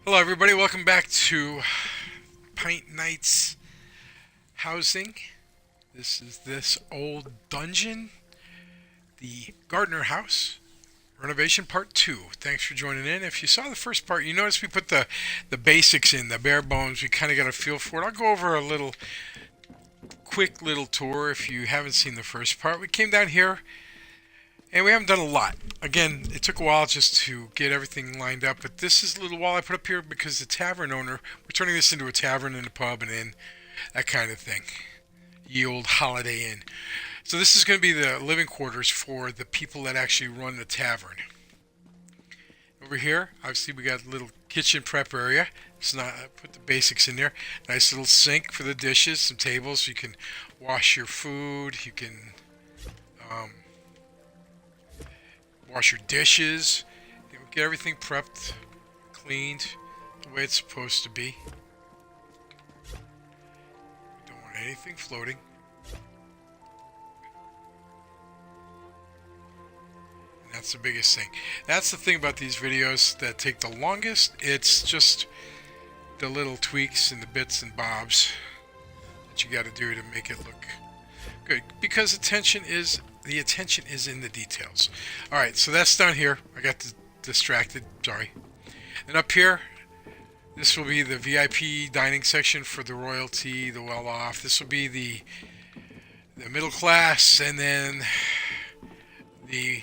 Hello, everybody. Welcome back to Pint Nights Housing. This is this old dungeon, the Gardner House, Renovation Part 2. Thanks for joining in. If you saw the first part, you notice we put the basics in, the bare bones. We kind of got a feel for it. I'll go over a quick little tour if you haven't seen the first part. We came down here and we haven't done a lot. Again, it took a while just to get everything lined up, but this is a little wall I put up here because the tavern owner, we're turning this into a tavern and a pub and inn, that kind of thing. Ye old Holiday Inn. So this is going to be the living quarters for the people that actually run the tavern. Over here, obviously we got a little kitchen prep area. So now I put the basics in there. Nice little sink for the dishes, some tables so you can wash your food, you can um, wash your dishes, get everything prepped, cleaned the way it's supposed to be. Don't want anything floating. And that's the biggest thing. That's the thing about these videos that take the longest. It's just the little tweaks and the bits and bobs that you got to do to make it look good, because the attention is in the details. All right, so that's down here. I got distracted. Sorry. And up here, this will be the VIP dining section for the royalty, the well-off. This will be the middle class, and then the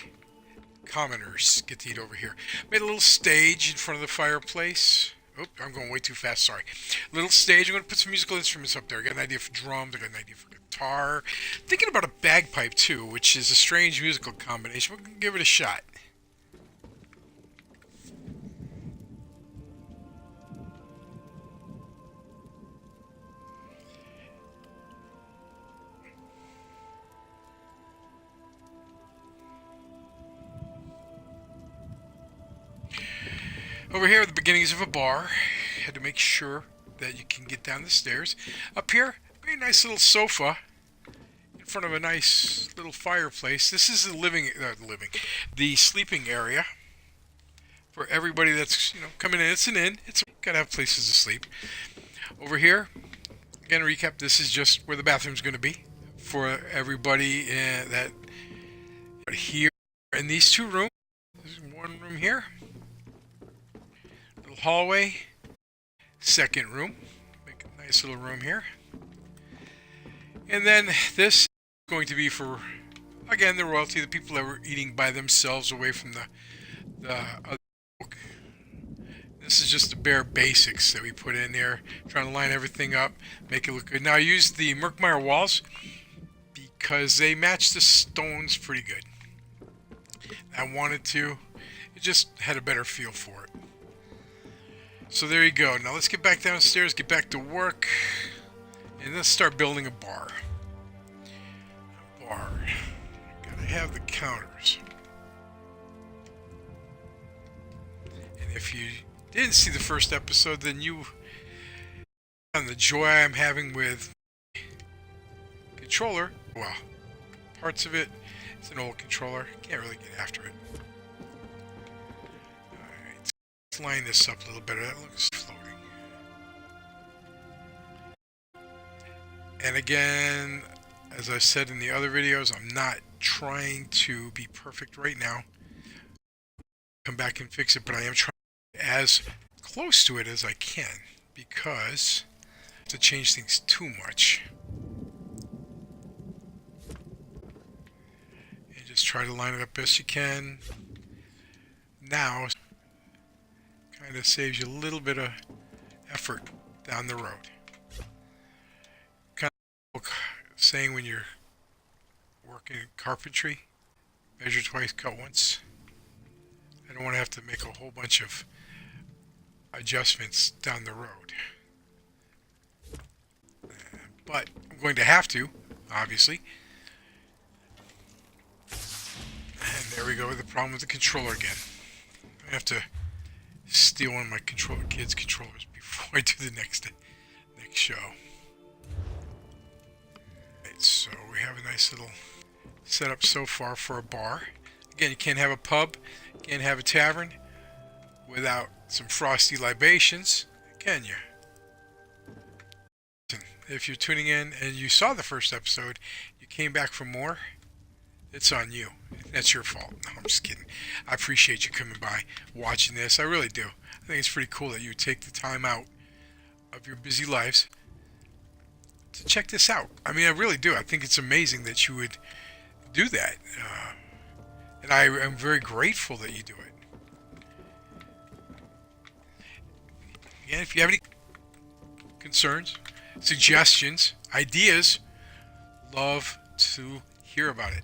commoners get to eat over here. Made a little stage in front of the fireplace. Oh, I'm going way too fast. Sorry. Little stage. I'm going to put some musical instruments up there. I got an idea for drums. I got an idea for guitar. Thinking about a bagpipe too, which is a strange musical combination. We're going to give it a shot. Over here are the beginnings of a bar. Had to make sure that you can get down the stairs. Up here, very nice little sofa in front of a nice little fireplace. This is the sleeping area for everybody that's coming in. It's an inn. It's gotta have places to sleep. Over here, again, recap. This is just where the bathroom's going to be for everybody that here in these two rooms. There's one room here. Hallway, second room, make a nice little room here, and then this is going to be for, again, the royalty, the people that were eating by themselves away from the other folk. This is just the bare basics that we put in there, trying to line everything up, make it look good. Now I used the Merkmeyer walls because they match the stones pretty good. I wanted to, it just had a better feel for it. So there you go. Now let's get back downstairs, get back to work, and let's start building a bar. Gotta have the counters. And if you didn't see the first episode, then you on the joy I'm having with controller. Well, parts of it, it's an old controller. Can't really get after it. Let's line this up a little better. That looks floating. And again, as I said in the other videos, I'm not trying to be perfect right now. Come back and fix it, but I am trying as close to it as I can, because to change things too much. And just try to line it up best you can. Now kind of saves you a little bit of effort down the road. Kind of saying when you're working in carpentry, measure twice, cut once. I don't want to have to make a whole bunch of adjustments down the road. But I'm going to have to, obviously. And there we go with the problem with the controller again. I have to steal one of my kids' controllers before I do the next show. Right, so we have a nice little setup so far for a bar. Again, you can't have a pub, you can't have a tavern without some frosty libations, can you? If you're tuning in and you saw the first episode, you came back for more, it's on you. That's your fault. No, I'm just kidding. I appreciate you coming by, watching this. I really do. I think it's pretty cool that you take the time out of your busy lives to check this out. I mean, I really do. I think it's amazing that you would do that. And I am very grateful that you do it. Again, if you have any concerns, suggestions, ideas, love to hear about it.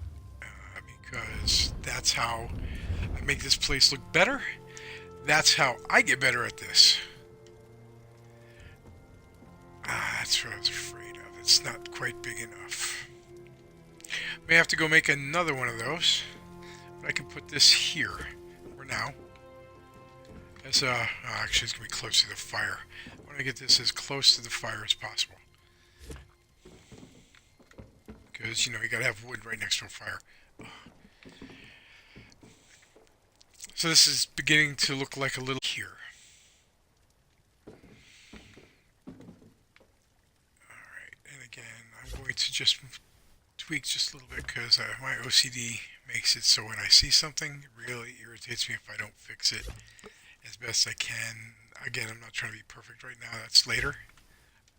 Because that's how I make this place look better. That's how I get better at this. That's what I was afraid of. It's not quite big enough. May have to go make another one of those. But I can put this here for now. As actually it's gonna be close to the fire. I want to get this as close to the fire as possible. Because, you know, you gotta have wood right next to a fire. So this is beginning to look like a little here. Alright, and again, I'm going to just tweak just a little bit because my OCD makes it so when I see something, it really irritates me if I don't fix it as best I can. Again, I'm not trying to be perfect right now, that's later,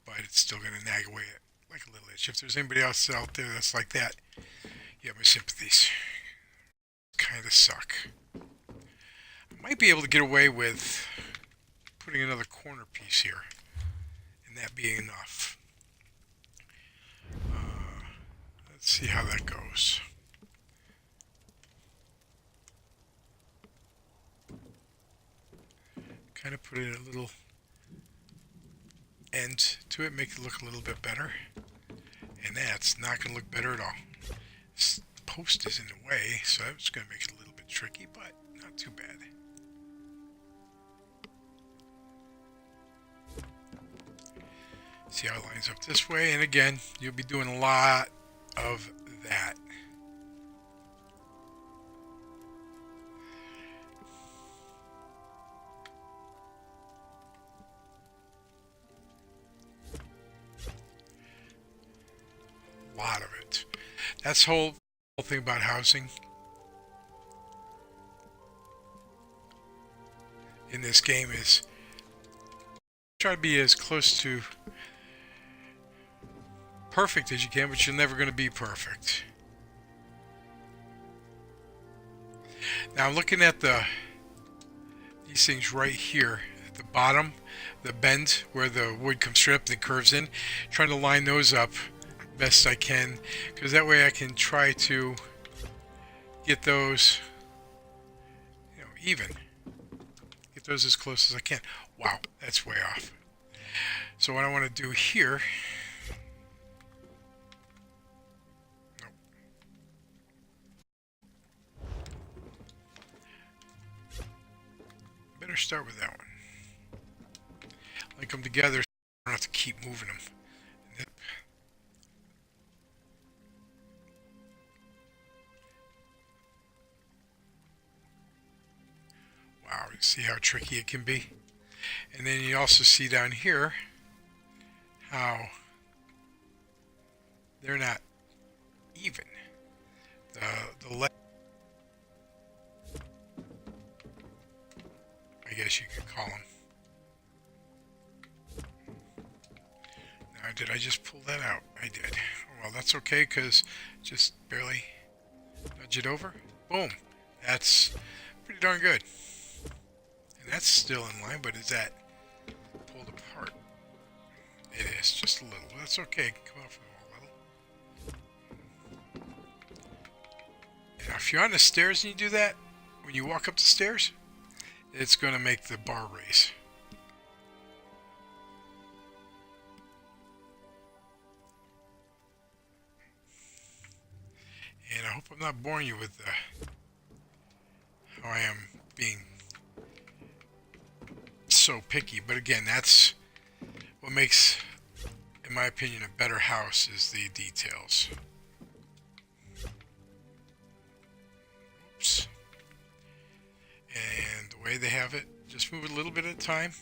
but it's still going to nag away at like a little itch. If there's anybody else out there that's like that, you have my sympathies. Kind of suck. I might be able to get away with putting another corner piece here, and that being enough. Let's see how that goes. Kind of put in a little end to it, make it look a little bit better. And that's not going to look better at all. This post is in the way, so it's going to make it a little bit tricky, but not too bad. See how it lines up this way, and again, you'll be doing a lot of that. A lot of it. That's the whole thing about housing. In this game is try to be as close to perfect as you can, but you're never going to be perfect. Now I'm looking at these things right here at the bottom, the bend where the wood comes straight up and curves in, trying to line those up best I can, because that way I can try to get those, you know, even. Get those as close as I can. Wow, that's way off. So what I want to do here, nope. Better start with that one. Link them together so I don't have to keep moving them. Wow, you see how tricky it can be? And then you also see down here how they're not even. The left, I guess you could call them. Now, did I just pull that out? I did. Well, that's okay, because just barely nudge it over. Boom. That's pretty darn good. And that's still in line, but is that pulled apart? It is, just a little. That's okay. Come off a little. Now, if you're on the stairs and you do that, when you walk up the stairs, it's going to make the bar raise. And I hope I'm not boring you with how I am being so picky. But again, that's what makes, in my opinion, a better house is the details. Oops. And the way they have it, Just move it a little bit at a time.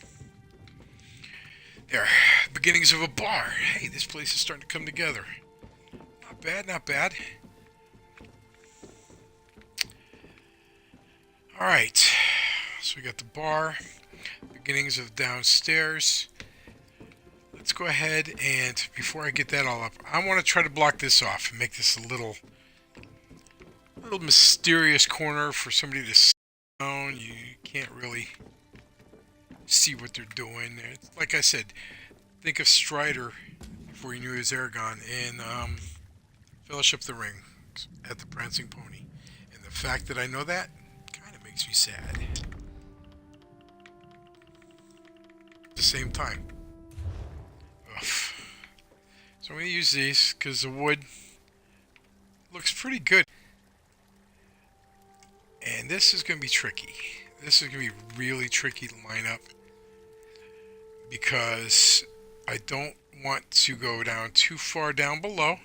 There, beginnings of a bar. Hey, this place is starting to come together. Not bad, not bad. Alright, so we got the bar, beginnings of downstairs. Let's go ahead and, before I get that all up, I want to try to block this off and make this a little mysterious corner for somebody to sit down. You can't really see what they're doing. It's, like I said, think of Strider before you knew he was Aragon in Fellowship of the Ring at the Prancing Pony. And the fact that I know that kind of makes me sad. At the same time. Ugh. So I'm going to use these because the wood looks pretty good. And this is going to be tricky. This is going to be really tricky to line up because I don't want to go down too far down below.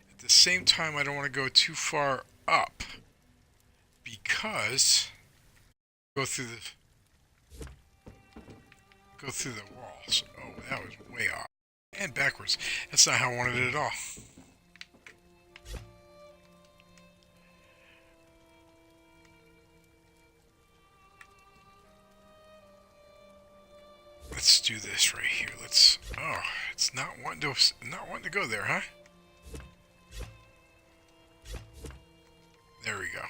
At the same time, I don't want to go too far up because go through the walls. Oh, that was way off. And backwards. That's not how I wanted it at all. Let's do this right here. Let's. Oh, it's not wanting to go there, huh? There we go.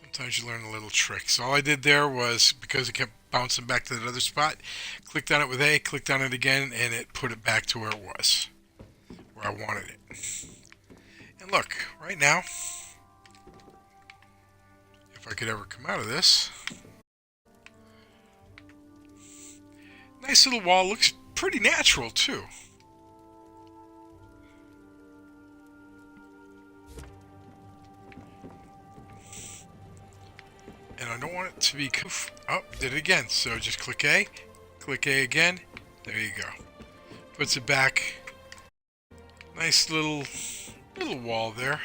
Sometimes you learn a little trick. So all I did there was, because it kept bouncing back to that other spot, clicked on it with A, clicked on it again, and it put it back to where it was, where I wanted it. And look, right now, if I could ever come out of this, nice little wall, looks pretty natural too. And I don't want it to be... Oh, did it again. So just click A again. There you go. Puts it back. Nice little wall there.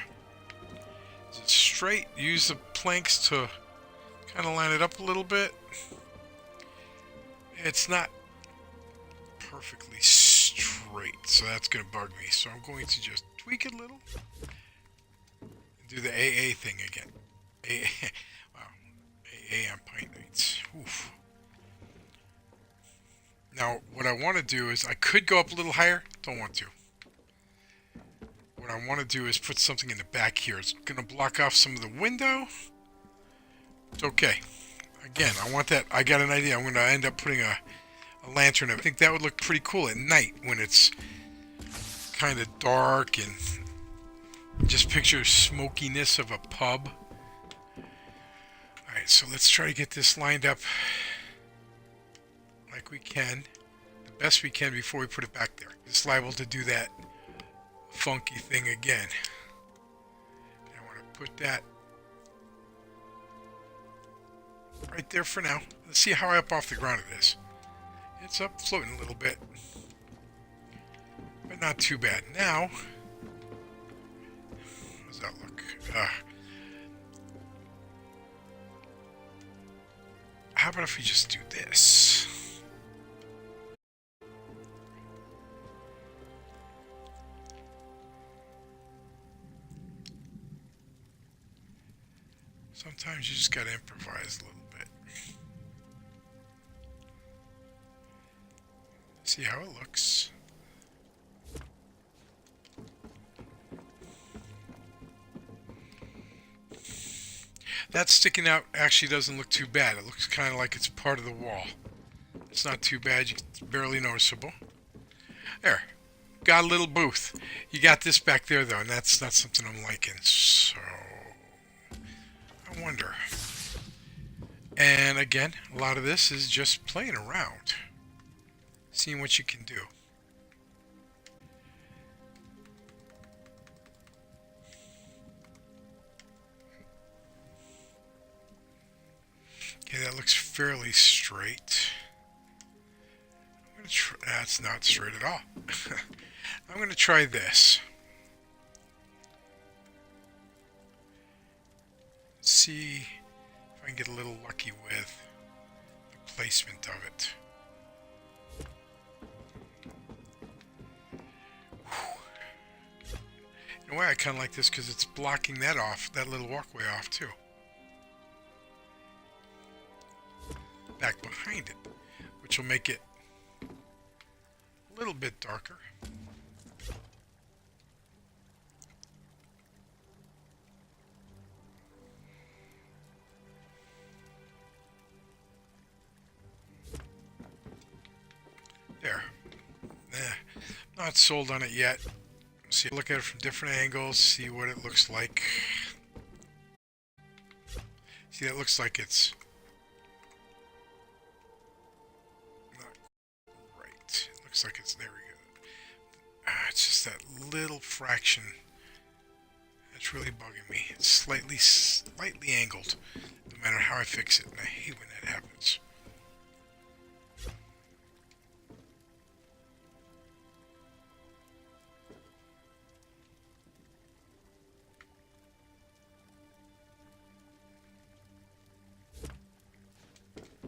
Is it straight? Use the planks to kind of line it up a little bit. It's not perfectly straight, so that's going to bug me. So I'm going to just tweak it a little. And do the AA thing again. AA. AA on Pint Nights. Oof. Now, what I want to do is, I could go up a little higher. Don't want to. What I want to do is put something in the back here. It's going to block off some of the window. It's okay. Again, I want that. I got an idea. I'm going to end up putting a lantern. I think that would look pretty cool at night when it's kind of dark and just picture smokiness of a pub. Alright, so let's try to get this lined up like we can, the best we can before we put it back there. It's liable to do that funky thing again. And I want to put that right there for now. Let's see how up off the ground it is. It's up floating a little bit, but not too bad. Now, how does that look? How about if we just do this? Sometimes you just gotta improvise a little bit. See how it looks. That sticking out actually doesn't look too bad. It looks kind of like it's part of the wall. It's not too bad. It's barely noticeable. There. Got a little booth. You got this back there, though, and that's not something I'm liking. So, I wonder. And again, a lot of this is just playing around. Seeing what you can do. Okay, that looks fairly straight. I'm gonna try, that's not straight at all. I'm going to try this. See if I can get a little lucky with placement of it. In a way, I kind of like this because it's blocking that off, that little walkway off too. Back behind it, which will make it a little bit darker. There. Not sold on it yet. See, look at it from different angles, see what it looks like. See, that looks like it's not right. It looks like it's, there we go. It's just that little fraction that's really bugging me. It's slightly angled, no matter how I fix it, and I hate when that happens.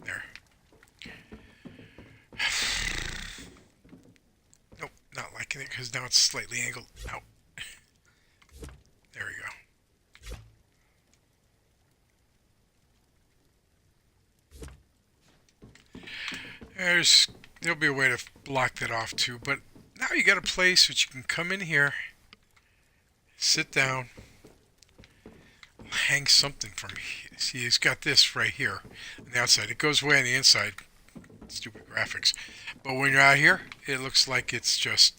There. Nope, not liking it because now it's slightly angled. Ow. There we go. There'll be a way to block that off too, but now you got a place which you can come in here, sit down, hang something from here. See, he's got this right here on the outside. It goes away on the inside. Stupid graphics. But when you're out here, it looks like it's just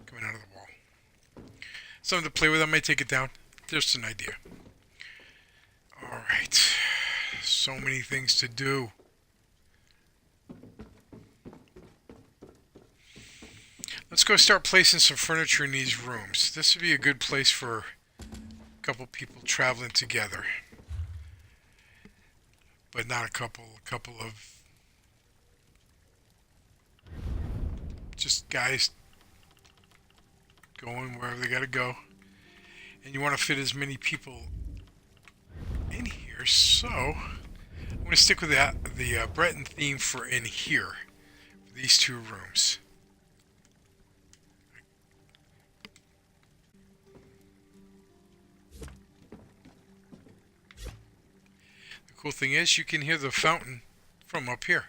coming out of the wall. Something to play with. I might take it down. Just an idea. Alright. So many things to do. Let's go start placing some furniture in these rooms. This would be a good place for a couple people traveling together. But not a couple of just guys going wherever they gotta go. And you want to fit as many people in here, so I'm going to stick with the Breton theme for in here, for these two rooms. The cool thing is you can hear the fountain from up here.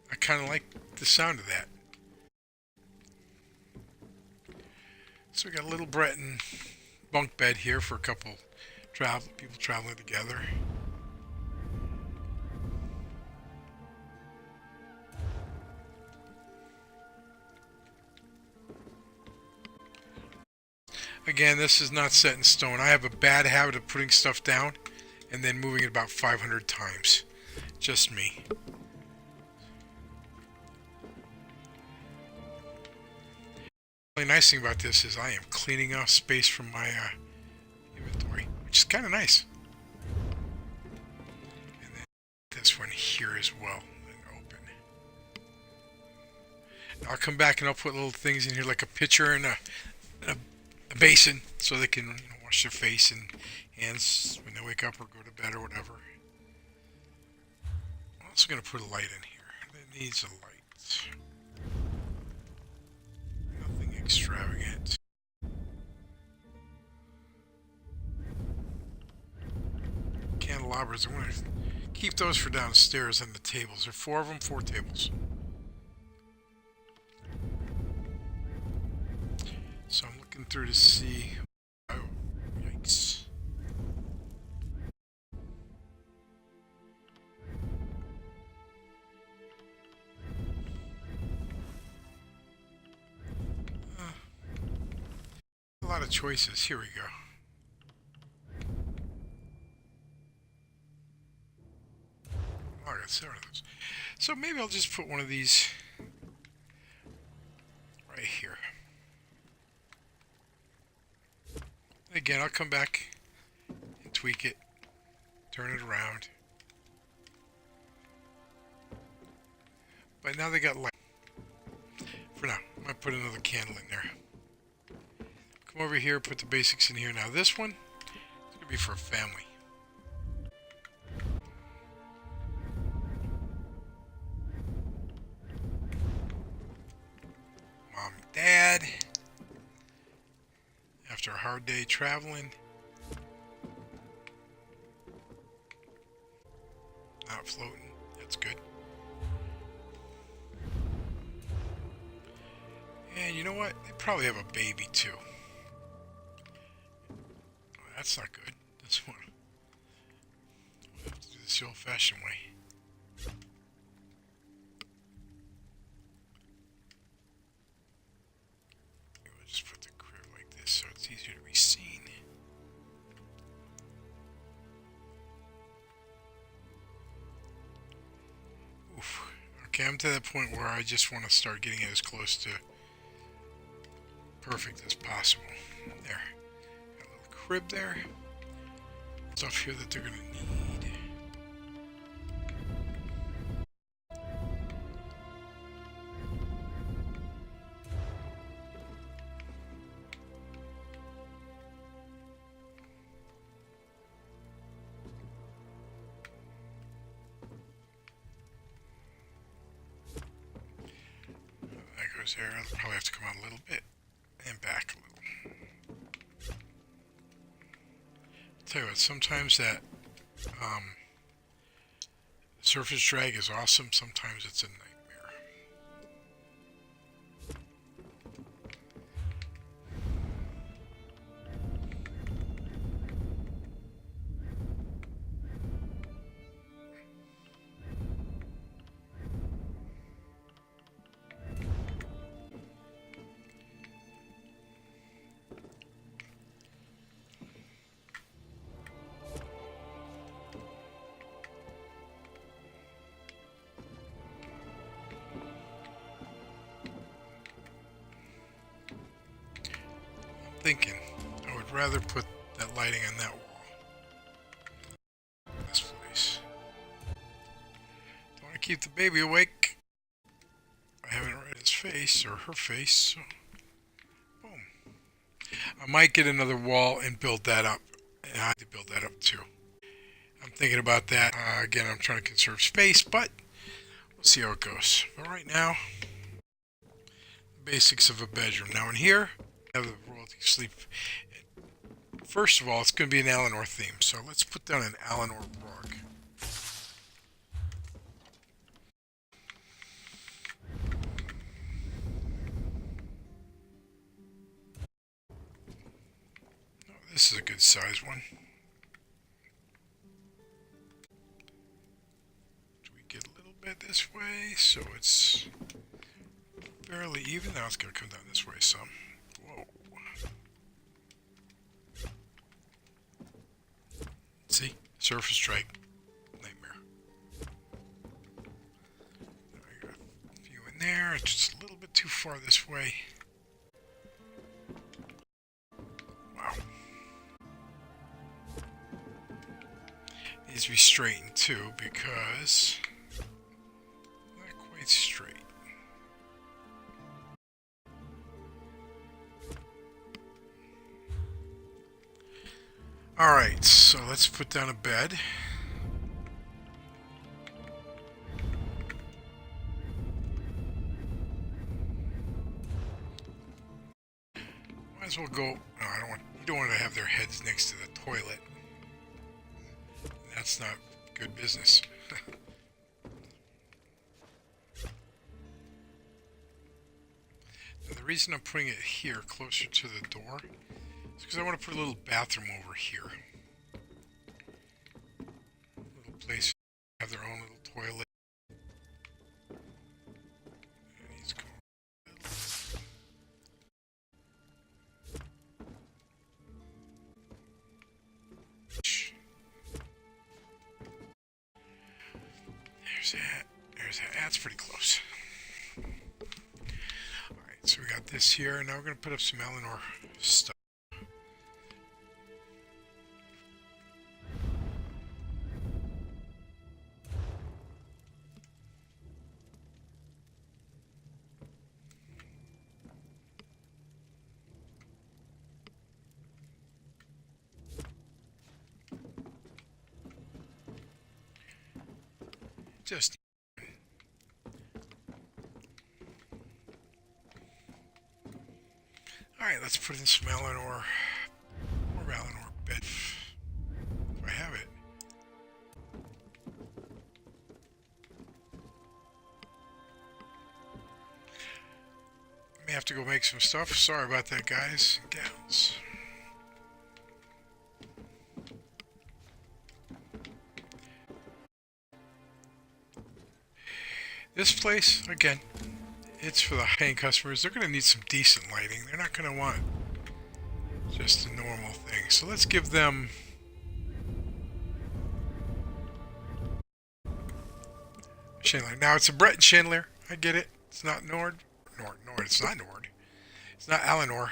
I kind of like the sound of that. So we got a little Breton bunk bed here for a couple people traveling together. Again, this is not set in stone. I have a bad habit of putting stuff down and then moving it about 500 times. Just me. The nice thing about this is I am cleaning off space from my inventory, which is kind of nice. And then this one here as well, and open. Now I'll come back and I'll put little things in here like a pitcher and a basin so they can wash their face and hands when they wake up or go to bed or whatever. I'm also going to put a light in here. It needs a light. Nothing extravagant. Candelabras, I want to keep those for downstairs on the tables. There are 4 of them, 4 tables. So I'm looking through to see. Oh, yikes. A lot of choices. Here we go. Oh, I got 7 of those. So maybe I'll just put one of these right here. Again, I'll come back and tweak it, turn it around. But now they got light. For now, I might put another candle in there. Come over here, put the basics in here. Now this one, it's going to be for a family. bad after a hard day traveling. Not floating. That's good. And you know what? They probably have a baby too. Oh, that's not good. This one. We'll have to do this the old-fashioned way. We'll just put the crib like this so it's easier to be seen. Oof. Okay, I'm to that point where I just want to start getting it as close to perfect as possible. There. Got a little crib there. Stuff here that they're going to need. That goes there. I'll probably have to come out a little bit and back a little. Tell you what, sometimes that surface drag is awesome. Sometimes it's a nightmare. Thinking I would rather put that lighting on that wall. This place. Don't want to keep the baby awake. I haven't read his face or her face, so boom. I might get another wall and build that up. And I have to build that up too. I'm thinking about that. Again, I'm trying to conserve space, but we'll see how it goes. But right now, the basics of a bedroom. Now in here, I have the royalty sleep. First of all, it's going to be an Eleanor theme, so let's put down an Eleanor rug. Oh, this is a good size one. Do we get a little bit this way so it's fairly even? Now it's going to come down this way some. Whoa. See? Surface drag. Nightmare. I got a few in there. It's just a little bit too far this way. Wow. Needs to be straightened too because not quite straight. Alright, so let's put down a bed. Might as well go. No, I don't want. You don't want to have their heads next to the toilet. That's not good business. Now, the reason I'm putting it here, closer to the door, is because I want to put a little bathroom over here. A little place, have their own little toilet. And he's going. There's that. There's that. That's pretty close. Alright, so we got this here. Now we're going to put up some Eleanor stuff. Just Alright, let's put in some Eleanor. More Eleanor bed. Do I have it? May have to go make some stuff. Sorry about that, guys. Gals. This place, again, it's for the high-end customers. They're going to need some decent lighting. They're not going to want just a normal thing. So let's give them chandelier. Now it's a Breton chandelier. I get it. It's not Nord. Nord. It's not Nord. It's not Eleanor.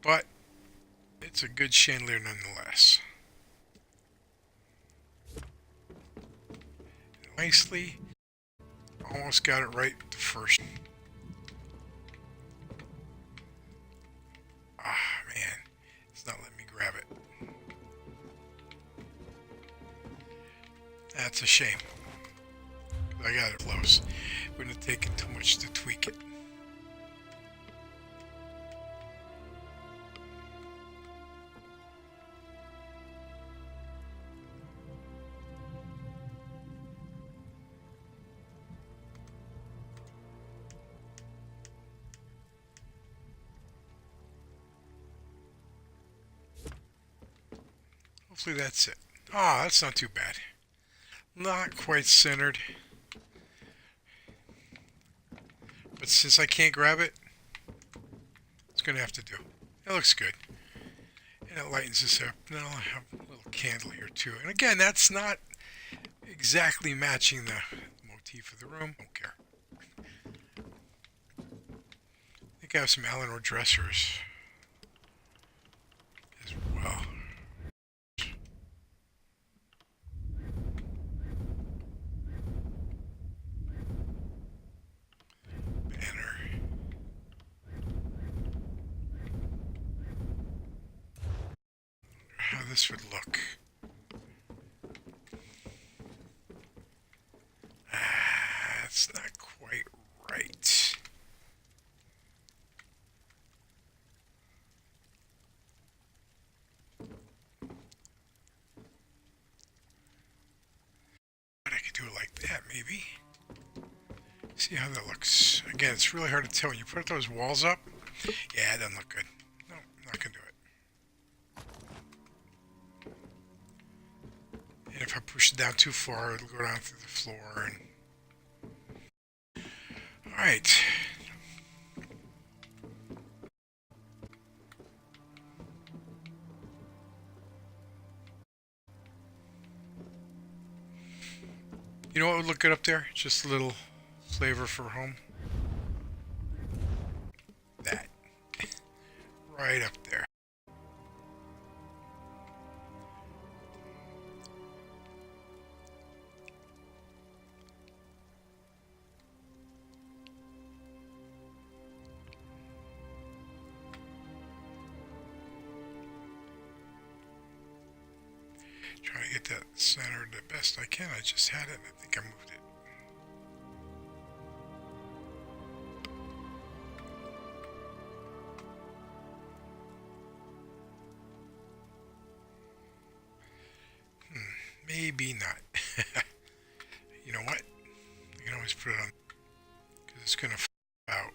But it's a good chandelier nonetheless. Nicely. Almost got it right the first. Ah, man. It's not letting me grab it. That's a shame. I got it close. Wouldn't have taken too much to tweak it. Hopefully that's it. Ah, that's not too bad. Not quite centered. But since I can't grab it, it's going to have to do. It looks good. And it lightens this up. Now I have a little candle here too. And again, that's not exactly matching the motif of the room. Don't care. I think I have some Eleanor dressers as well. How this would look. That's not quite right. But I could do it like that, maybe. See how that looks. Again, it's really hard to tell when you put those walls up. Yeah, it doesn't look good. No, I'm not gonna do it. And if I push it down too far, it'll go down through the floor. And all right. You know what would look good up there? Just a little flavor for home. That. Right up there. Trying to get that centered the best I can. I just had it and I think I moved it. Maybe not. You know what? I can always put it on because it's going to f out.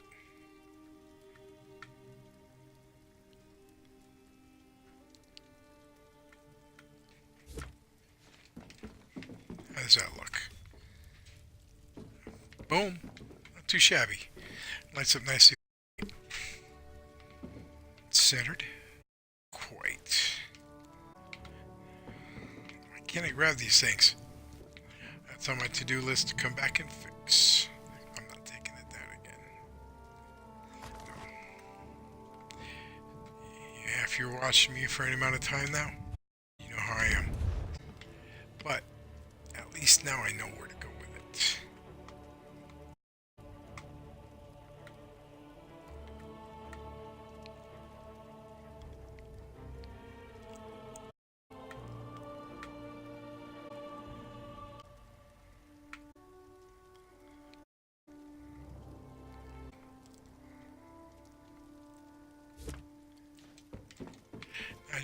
How does that look? Boom. Not too shabby. Lights up nicely. Centered. Quite. Why can't I grab these things? That's on my to-do list to come back and fix. I'm not taking it down again. No. Yeah, if you're watching me for any amount of time now, you know how I am. But at least now I know where to go with it.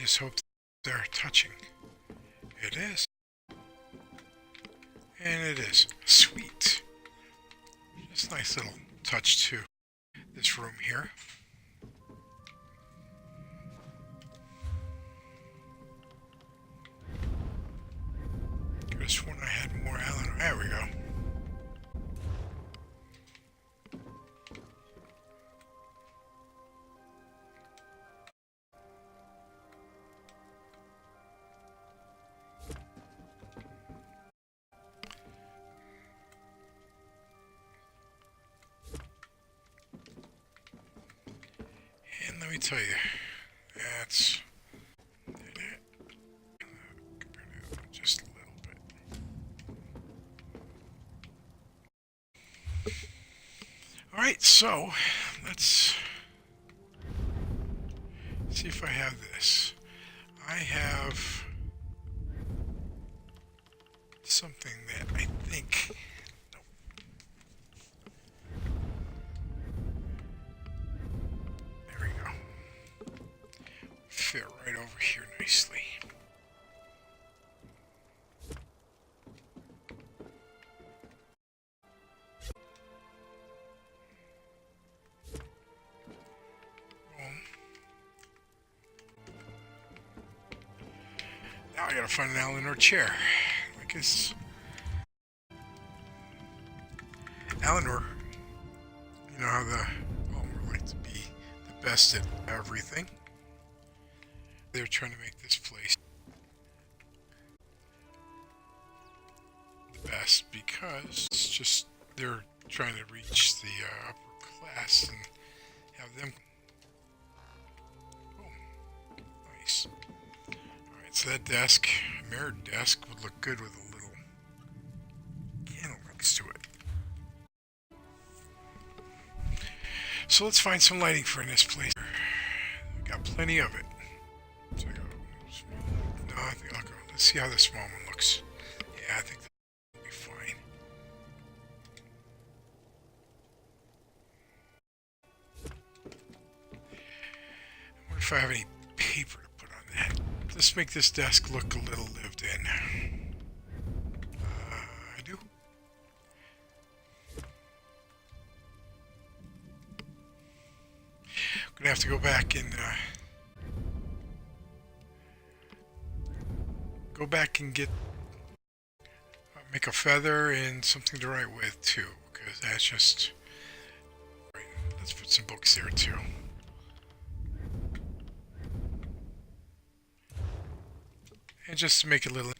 just hope they're touching. It is. And it is. Sweet. Just a nice little touch to this room here. Could have sworn I had more Allen. There we go. And let me tell you, that's just a little bit. Alright, so let's see if I have this. I have something that I think. Nope. There we go. Fit right over here nicely. Now I gotta find an Allen or chair. I guess Eleanor, you know how the Palmer like to be the best at everything. They're trying to make this place the best because it's just they're trying to reach the upper class and have them. Oh, nice. So that desk, mirrored desk, would look good with a little candle next to it. So let's find some lighting for in this place. We got plenty of it. So I go small. No, I think I'll go. Let's see how the small one looks. Yeah, I think that'll be fine. I wonder if I have any paper to put on that. Let's make this desk look a little lived in. I do. I'm gonna have to go back and get make a feather and something to write with too, because that's just right. Let's put some books there too. And just to make it little,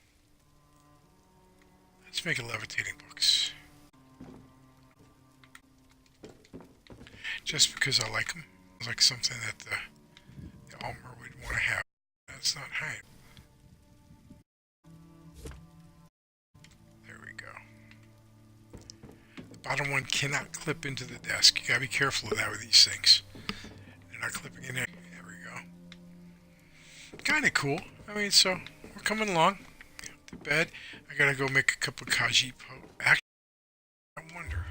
let's make it levitating books. Just because I like them. It's like something that the Almer would want to have. That's not high. There we go. The bottom one cannot clip into the desk. You gotta be careful of that with these things. They're not clipping in there. There we go. Kinda cool. I mean, so we're coming along. To bed. I gotta go make a cup of kaji po. Actually, I wonder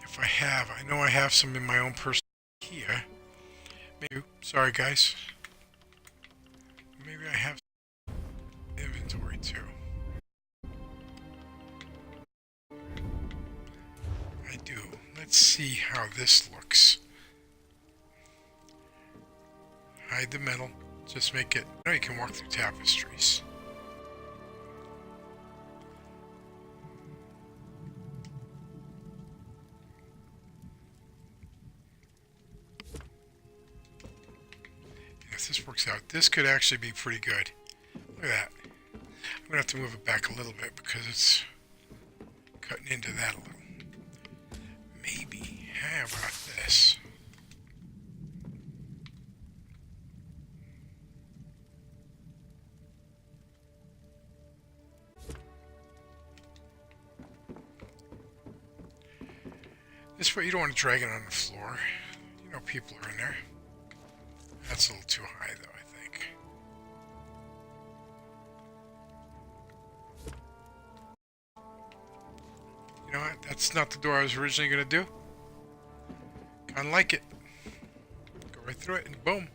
if I have. I know I have some in my own personal here. Maybe. Sorry, guys. Maybe I have some inventory too. I do. Let's see how this looks. Hide the metal. Just make it. Now you can walk through tapestries. If this works out, this could actually be pretty good. Look at that. I'm gonna have to move it back a little bit because it's cutting into that a little. Maybe. How about this? This way you don't want to drag it on the floor. You know people are in there. That's a little too high though, I think. You know what? That's not the door I was originally going to do. Kind of like it. Go right through it and boom.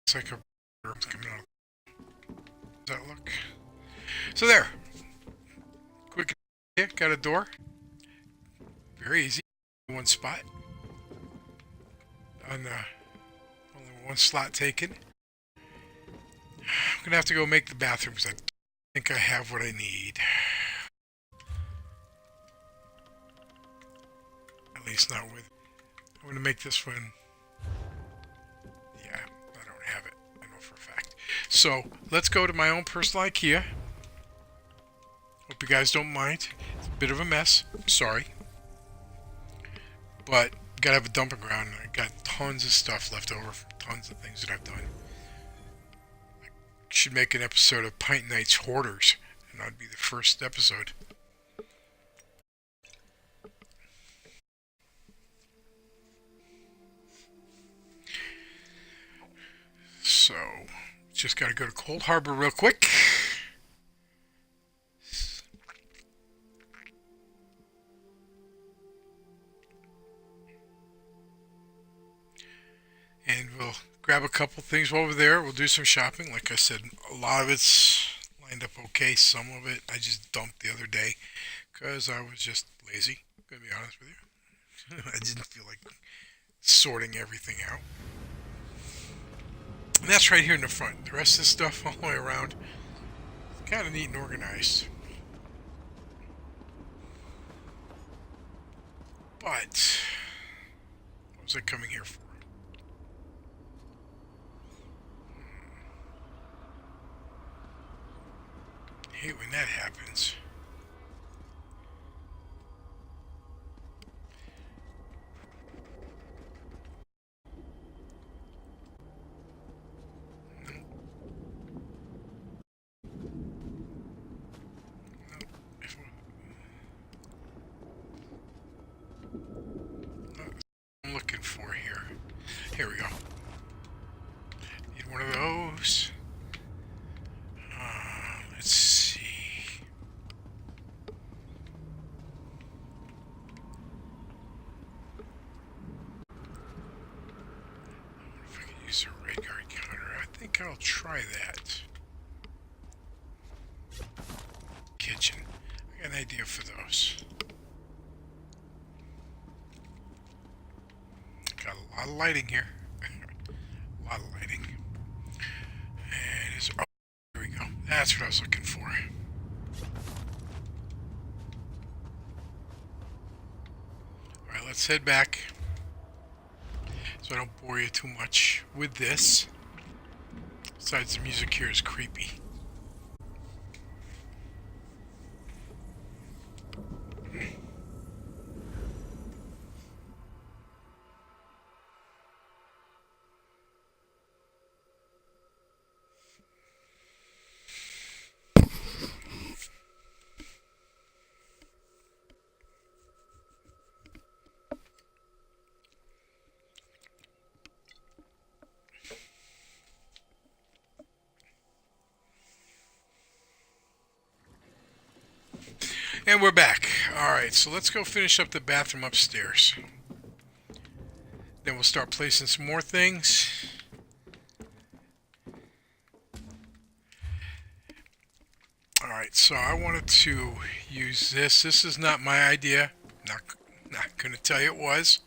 Looks like a bird's coming out. Does that look? So there. Quick. Yeah, got a door. Very easy. One spot. On only one slot taken. I'm gonna have to go make the bathroom because I don't think I have what I need. At least not with. I'm gonna make this one. Yeah, I don't have it. I know for a fact. So let's go to my own personal IKEA. Hope you guys don't mind. It's a bit of a mess. I'm sorry. But gotta have a dumping ground. I got tons of stuff left over from tons of things that I've done. I should make an episode of Pint Nights Hoarders, and that'd be the first episode. So, just gotta go to Cold Harbor real quick. And we'll grab a couple things while we're there. We'll do some shopping. Like I said, a lot of it's lined up okay. Some of it I just dumped the other day because I was just lazy. I'm gonna be honest with you. I didn't feel like sorting everything out. And that's right here in the front. The rest of the stuff all the way around, kind of neat and organized. But what was I coming here for? I hate when that happens. I'm looking for here. Here we go. Need one of those. Let's see. I wonder if I can use a radar counter. I think I'll try that. Kitchen. I got an idea for those. Got a lot of lighting here. A lot of lighting. And is oh, here we go. That's what I was looking for. Alright, let's head back. So I don't bore you too much with this. Besides, the music here is creepy. And we're back. Alright, so let's go finish up the bathroom upstairs. Then we'll start placing some more things. Alright, so I wanted to use this. This is not my idea. Not going to tell you it was.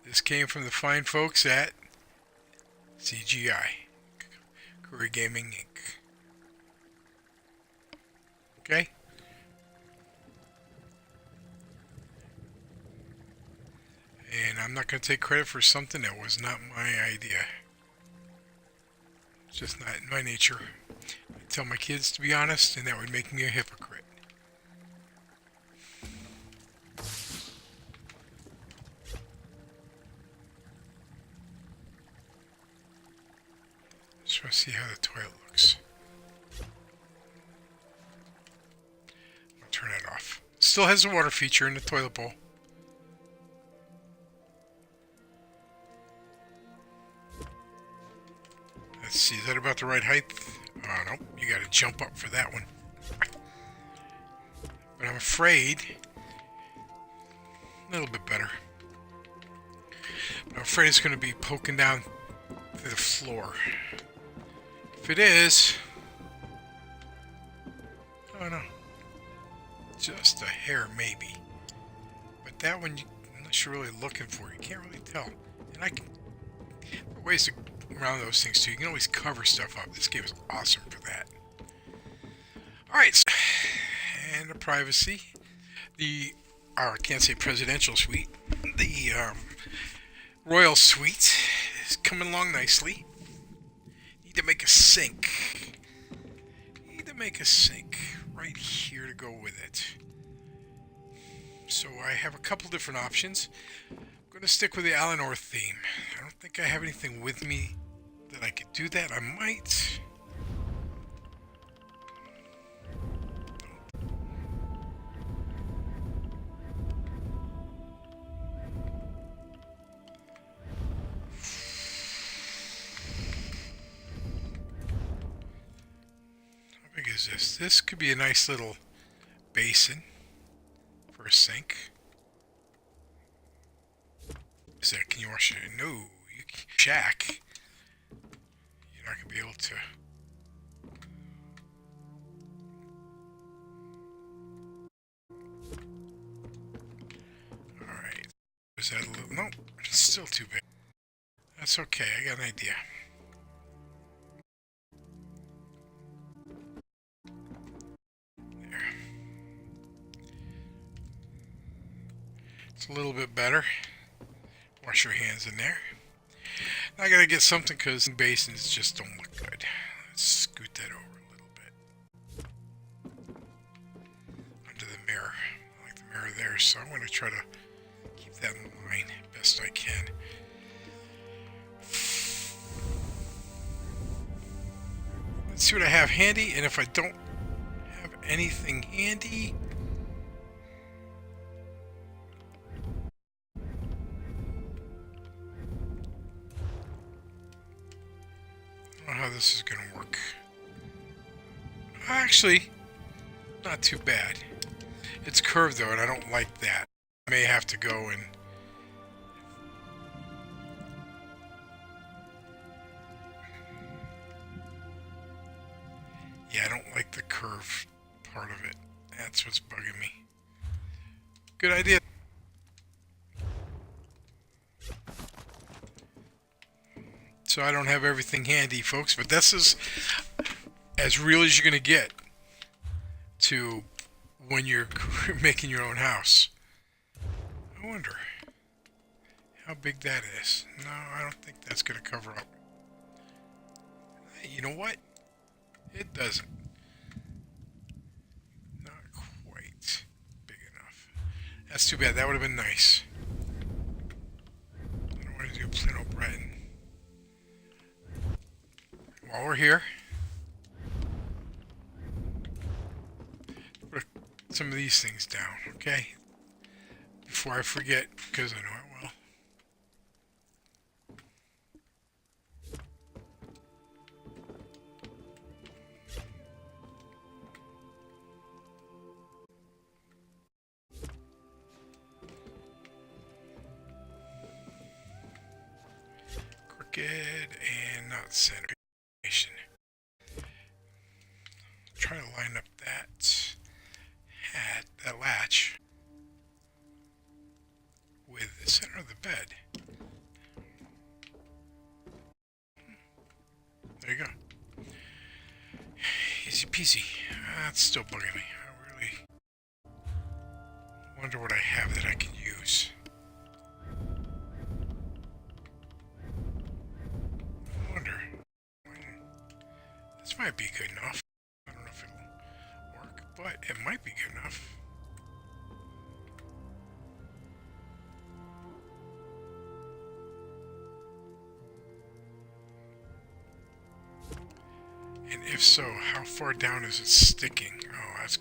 This came from the fine folks at CGI. Career Gaming Inc. Okay? And I'm not going to take credit for something that was not my idea. It's just not in my nature. I tell my kids to be honest, and that would make me a hypocrite. Just want to see how the toilet looks. I'll turn it off. Still has a water feature in the toilet bowl. Let's see, is that about the right height? Oh, no, you gotta jump up for that one. But I'm afraid... a little bit better. But I'm afraid it's gonna be poking down to the floor. If it is... Oh no. Just a hair, maybe. But that one, unless you're really looking for it, you can't really tell. And I can... There are ways to around those things too. You can always cover stuff up. This game is awesome for that. Alright, so, and the privacy. The, I can't say presidential suite. The royal suite is coming along nicely. Need to make a sink. Need to make a sink right here to go with it. So I have a couple different options. I'm going to stick with the Eleanor theme. I don't think I have anything with me that I could do that. I might. How big is this? This could be a nice little basin for a sink. Is that, can you wash it? No, you can. Shack. You're not going to be able to. Alright. Is that a little... No, it's still too big. That's okay, I got an idea. There. It's a little bit better. Wash your hands in there. Now I gotta get something because basins just don't look good. Let's scoot that over a little bit. Under the mirror. I like the mirror there, so I'm going to try to keep that in line best I can. Let's see what I have handy, and if I don't have anything handy... I don't know how this is going to work. Actually, not too bad. It's curved though, and I don't like that. I may have to go and... Yeah, I don't like the curve part of it. That's what's bugging me. Good idea. So I don't have everything handy, folks, but this is as real as you're going to get to when you're making your own house. I wonder how big that is. No, I don't think that's going to cover up. Hey, you know what? It doesn't. Not quite big enough. That's too bad. That would have been nice. I don't want to do Plano Breton. While we're here, put some of these things down, okay? Before I forget, because I know I will. Crooked and not center. Try to line up that latch with the center of the bed. There you go. Easy peasy. That's still bugging me. I really wonder what I have that I can use. I wonder. This might be good enough. I don't know if it'll work, but it might be good enough. And if so, how far down is it sticking? Oh, that's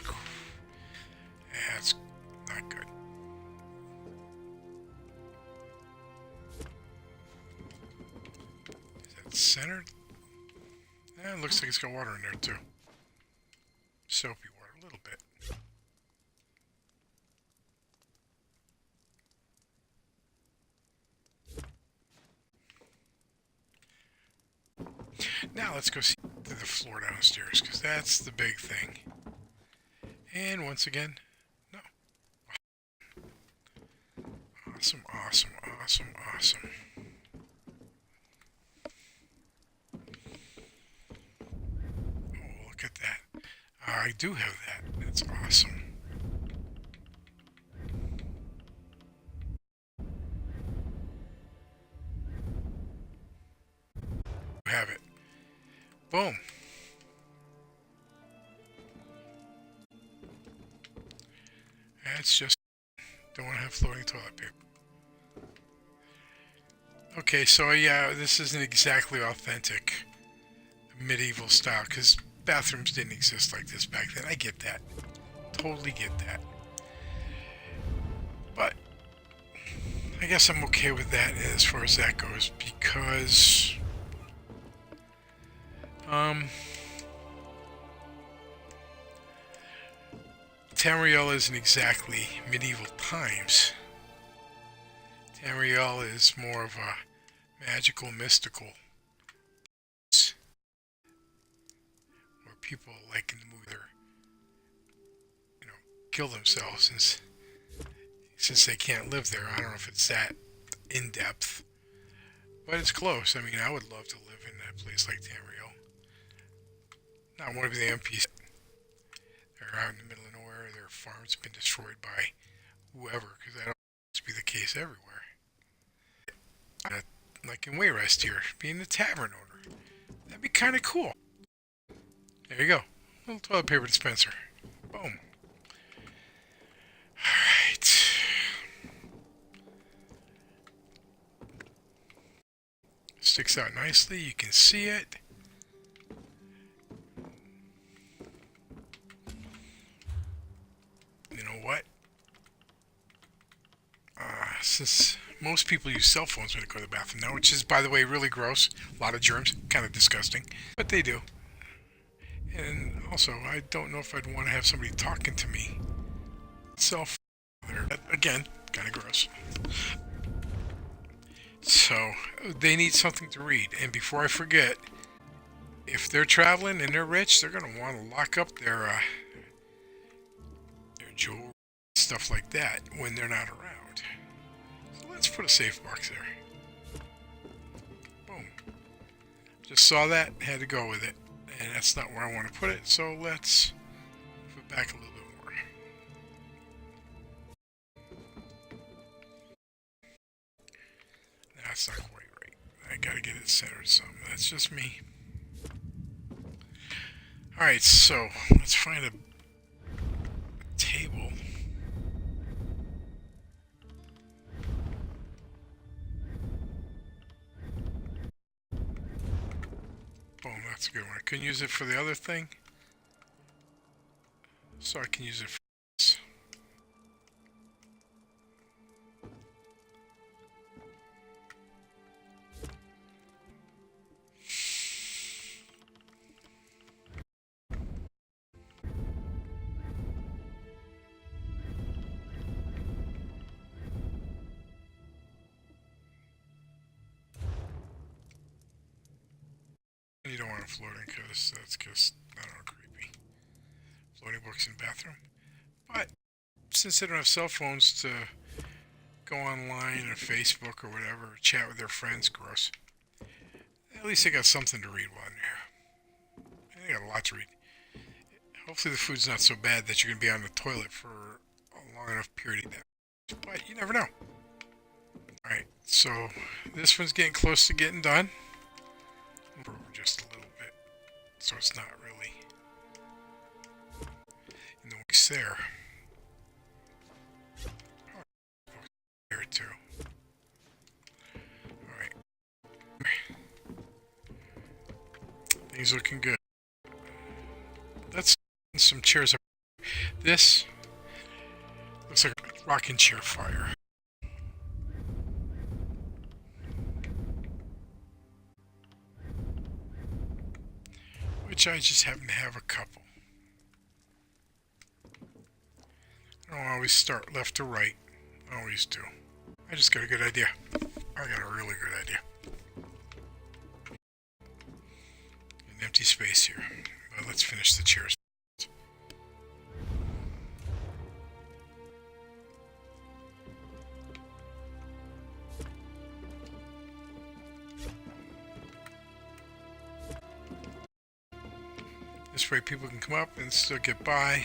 not good. Is that centered? Yeah, it looks like it's got water in there too. Soapy water, a little bit. Now let's go see the floor downstairs, because that's the big thing. And once again, no. Awesome, awesome, awesome, awesome. Oh, look at that. I do have that. That's awesome. Have it. Boom. That's just, don't want to have floating toilet paper. Okay, so yeah, this isn't exactly authentic medieval style, because bathrooms didn't exist like this back then. I get that. Totally get that. But I guess I'm okay with that as far as that goes, because Tamriel isn't exactly medieval times. Tamriel is more of a magical, mystical, where people, like in the movie, you know, kill themselves since they can't live there. I don't know if it's that in depth, but it's close. I mean, I would love to live in a place like Tamriel. Not one of the NPCs. They're out in the middle of nowhere. Their farm's been destroyed by whoever, because that to be the case everywhere. Like in Wayrest here, being the tavern owner. That'd be kind of cool. There you go. Little toilet paper dispenser. Boom. Alright. Sticks out nicely. You can see it. You know what? Since most people use cell phones when they go to the bathroom now, which is, by the way, really gross. A lot of germs. Kind of disgusting. But they do. And also, I don't know if I'd want to have somebody talking to me. Cell phone. Again, kind of gross. So, they need something to read. And before I forget, if they're traveling and they're rich, they're going to want to lock up their jewelry, stuff like that, when they're not around. So let's put a safe box there. Boom. Just saw that, had to go with it. And that's not where I want to put it, so let's move it back a little bit more. That's not quite right. I gotta get it centered some. That's just me. Alright, so let's find a table. Boom, that's a good one. I couldn't use it for the other thing, so I can use it for this. You don't want it floating because that's just, I don't know, creepy. Floating books in the bathroom. But since they don't have cell phones to go online or Facebook or whatever, or chat with their friends, gross. At least they got something to read while in there. They got a lot to read. Hopefully the food's not so bad that you're going to be on the toilet for a long enough period of time. But you never know. Alright, so this one's getting close to getting done. Over just a little bit, so it's not really in the waste there. Oh, here too. Alright. Things looking good. Let's some chairs up. This looks like a rocking chair fire. Which I just happen to have a couple. I don't always start left to right. I always do. I just got a good idea. I got a really good idea. An empty space here. Well, let's finish the chairs. This way people can come up and still get by.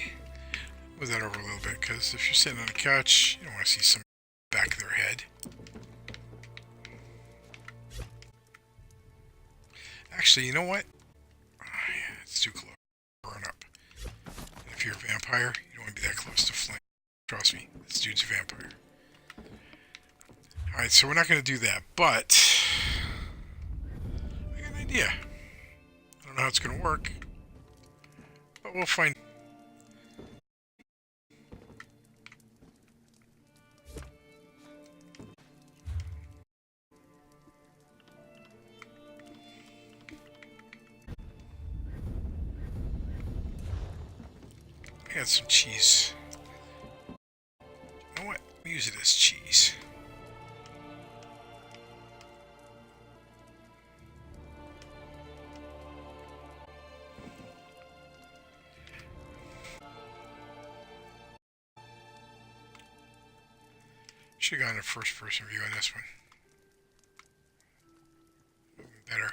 Move that over a little bit, because if you're sitting on a couch, you don't want to see some back of their head. Actually, you know what? Oh, yeah, it's too close. Burn up. And if you're a vampire, you don't want to be that close to flame. Trust me, this dude's a vampire. Alright, so we're not going to do that, but I got an idea. I don't know how it's going to work, but we'll find. I got some cheese. You know what? I'll use it as cheese. Should have gone to first person view on this one. Better.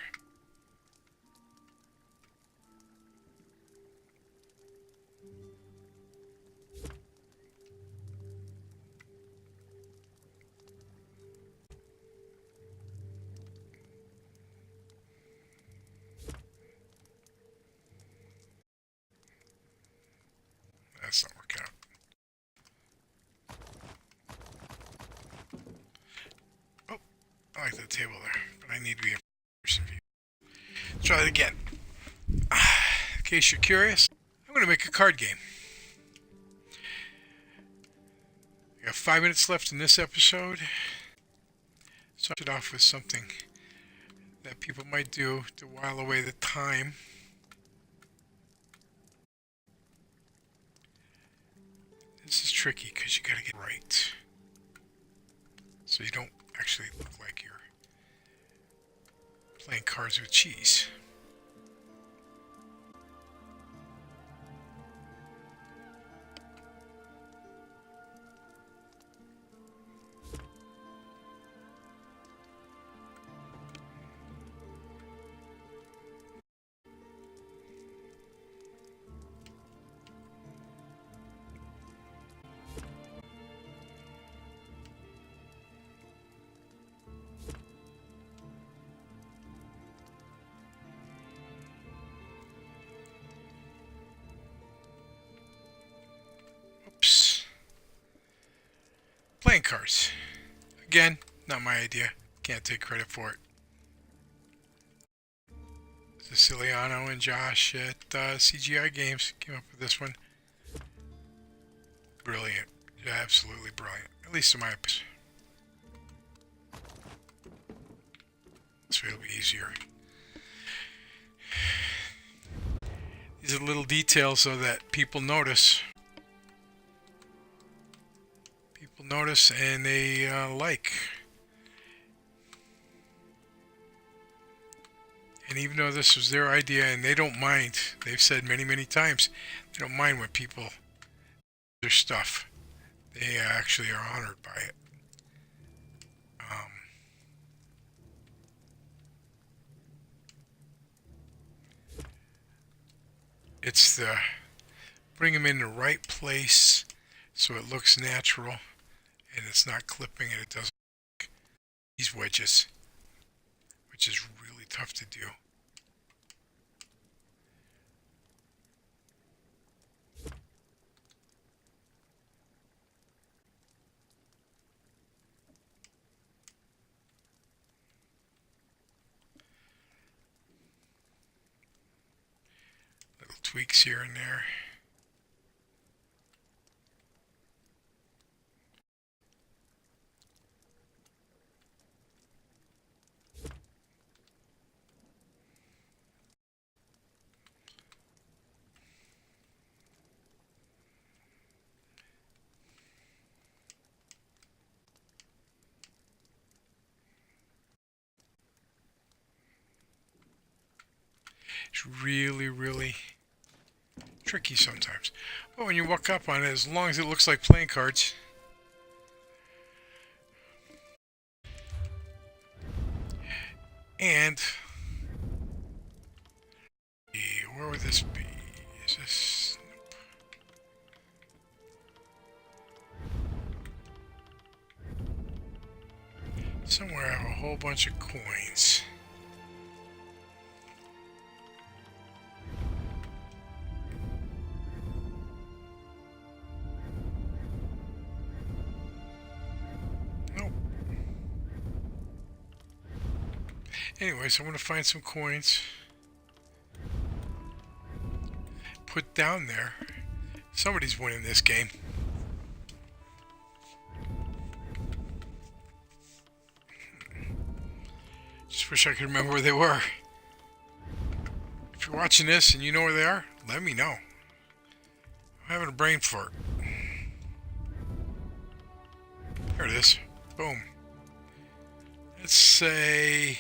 That's not working out. Oh, I like that table there, but I need to be a person view. Let's try it again. In case you're curious, I'm going to make a card game. I got 5 minutes left in this episode. Start it off with something that people might do to while away the time. This is tricky because you got to get it right, so you don't actually look like you're playing cards with cheese. Oops. Playing cards. Again, not my idea. Can't take credit for it. Siciliano and Josh at CGI Games came up with this one. Brilliant. Absolutely brilliant. At least in my opinion. This way it'll be easier. These are little details so that people notice. People notice and they like. And even though this was their idea and they don't mind, they've said many, many times, they don't mind when people do their stuff. They actually are honored by it. It's the bring them in the right place so it looks natural and it's not clipping and it doesn't look these wedges, which is really tough to do. Little tweaks here and there. It's really, really tricky sometimes. But when you walk up on it, as long as it looks like playing cards, and where would this be? Is this? Somewhere I have a whole bunch of coins. Nope. Anyways, I'm going to find some coins. Put down there. Somebody's winning this game. Just wish I could remember where they were. If you're watching this and you know where they are, let me know. I'm having a brain fart. There it is. Boom. Let's say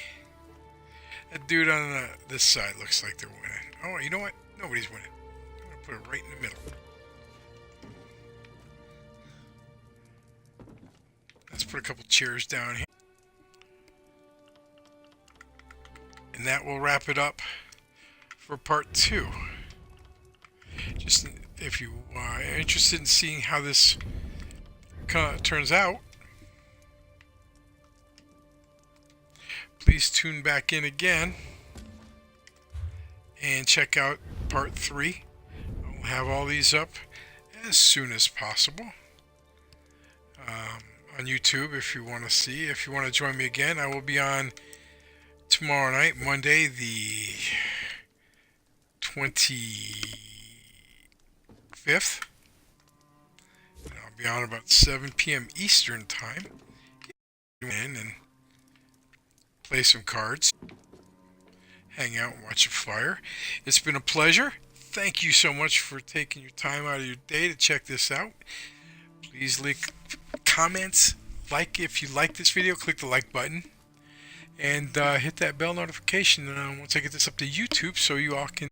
that dude on this side looks like they're winning. Oh, you know what? Nobody's winning. I'm going to put it right in the middle. Let's put a couple chairs down here. And that will wrap it up for part 2. Just if you are interested in seeing how this turns out, please tune back in again and check out part 3. I'll have all these up as soon as possible on YouTube if you want to see. If you want to join me again, I will be on tomorrow night, Monday, the 25th. And I'll be on about 7 p.m. Eastern Time. In and play some cards, hang out and watch a flyer. It's been a pleasure. Thank you so much for taking your time out of your day to check this out. Please leave comments. Like if you like this video, click the like button. And hit that bell notification once I get this up to YouTube so you all can